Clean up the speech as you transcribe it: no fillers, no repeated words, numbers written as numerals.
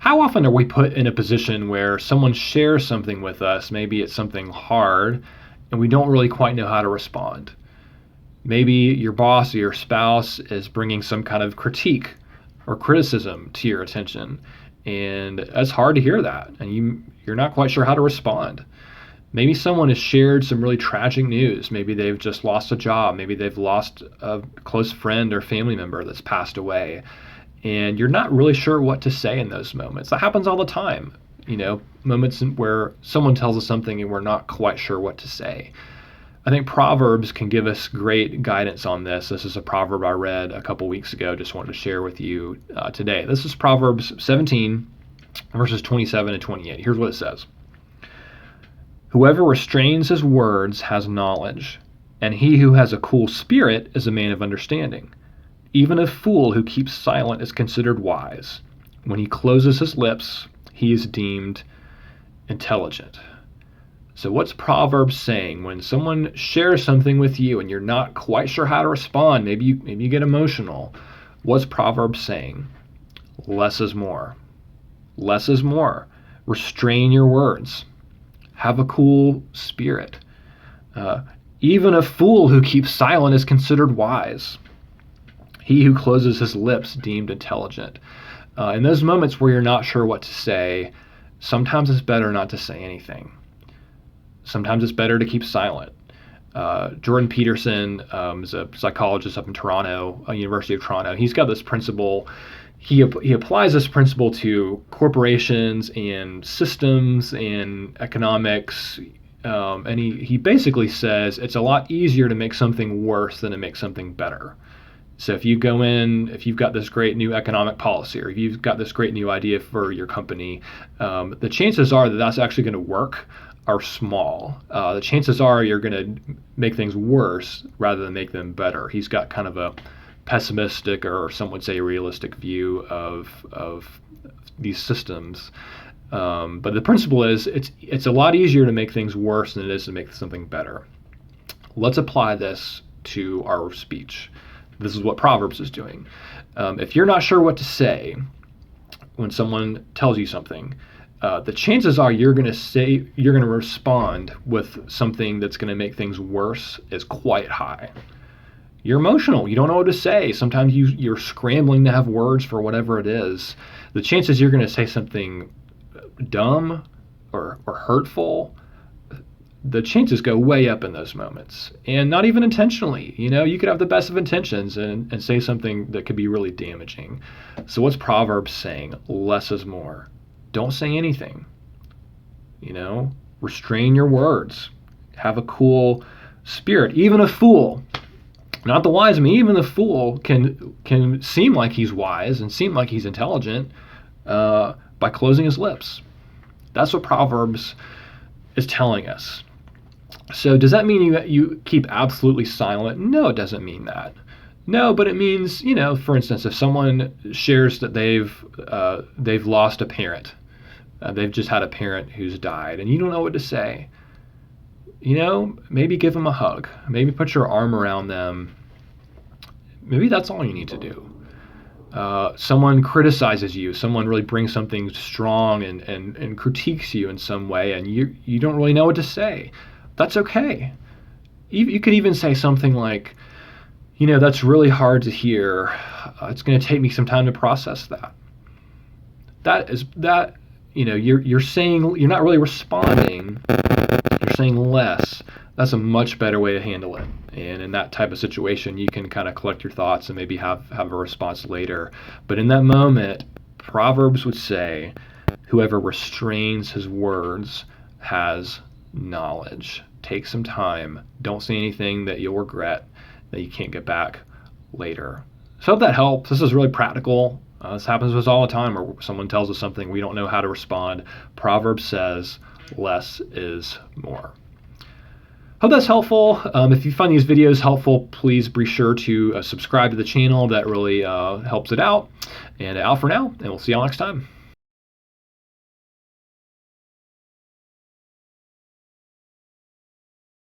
How often are we put in a position where someone shares something with us, maybe it's something hard, and we don't really quite know how to respond? Maybe your boss or your spouse is bringing some kind of critique or criticism to your attention, and it's hard to hear that, and you're not quite sure how to respond. Maybe someone has shared some really tragic news. Maybe they've just lost a job. Maybe they've lost a close friend or family member that's passed away. And you're not really sure what to say in those moments. That happens all the time. Moments where someone tells us something and we're not quite sure what to say. I think Proverbs can give us great guidance on this. This is a proverb I read a couple weeks ago. Just wanted to share with you today. This is Proverbs 17, verses 27 and 28. Here's what it says. Whoever restrains his words has knowledge, and he who has a cool spirit is a man of understanding. Even a fool who keeps silent is considered wise. When he closes his lips, he is deemed intelligent. So what's Proverbs saying? When someone shares something with you and you're not quite sure how to respond, maybe you get emotional, what's Proverbs saying? Less is more. Less is more. Restrain your words. Have a cool spirit. Even a fool who keeps silent is considered wise. He who closes his lips deemed intelligent. In those moments where you're not sure what to say, sometimes it's better not to say anything. Sometimes it's better to keep silent. Jordan Peterson is a psychologist up in Toronto, University of Toronto. He's got this principle. He applies this principle to corporations and systems and economics. And he basically says it's a lot easier to make something worse than to make something better. So if you go in, if you've got this great new economic policy, or if you've got this great new idea for your company, the chances are that that's actually going to work are small. The chances are you're going to make things worse rather than make them better. He's got kind of a pessimistic, or some would say realistic, view of these systems. But the principle is it's a lot easier to make things worse than it is to make something better. Let's apply this to our speech. This is what Proverbs is doing. If you're not sure what to say when someone tells you something, the chances are you're going to respond with something that's going to make things worse is quite high. You're emotional. You don't know what to say. Sometimes you're scrambling to have words for whatever it is. The chances you're going to say something dumb or hurtful, the chances go way up in those moments, and not even intentionally. You could have the best of intentions and say something that could be really damaging. So what's Proverbs saying? Less is more. Don't say anything. Restrain your words. Have a cool spirit. Even a fool, not the wise man, even the fool can seem like he's wise and seem like he's intelligent by closing his lips. That's what Proverbs is telling us. So does that mean you keep absolutely silent? No, it doesn't mean that. No, but it means, for instance, if someone shares that they've lost a parent, they've just had a parent who's died, and you don't know what to say, maybe give them a hug. Maybe put your arm around them. Maybe that's all you need to do. Someone criticizes you, someone really brings something strong and critiques you in some way, and you don't really know what to say. That's okay. You could even say something like, that's really hard to hear. It's going to take me some time to process that. You're saying, you're not really responding. You're saying less. That's a much better way to handle it. And in that type of situation, you can kind of collect your thoughts and maybe have a response later. But in that moment, Proverbs would say, whoever restrains his words has knowledge. Take some time. Don't say anything that you'll regret, that you can't get back later. So I hope that helps. This is really practical. This happens to us all the time, where someone tells us something, we don't know how to respond. Proverbs says, less is more. Hope that's helpful. If you find these videos helpful, please be sure to subscribe to the channel. That really helps it out. And out for now, and we'll see y'all next time.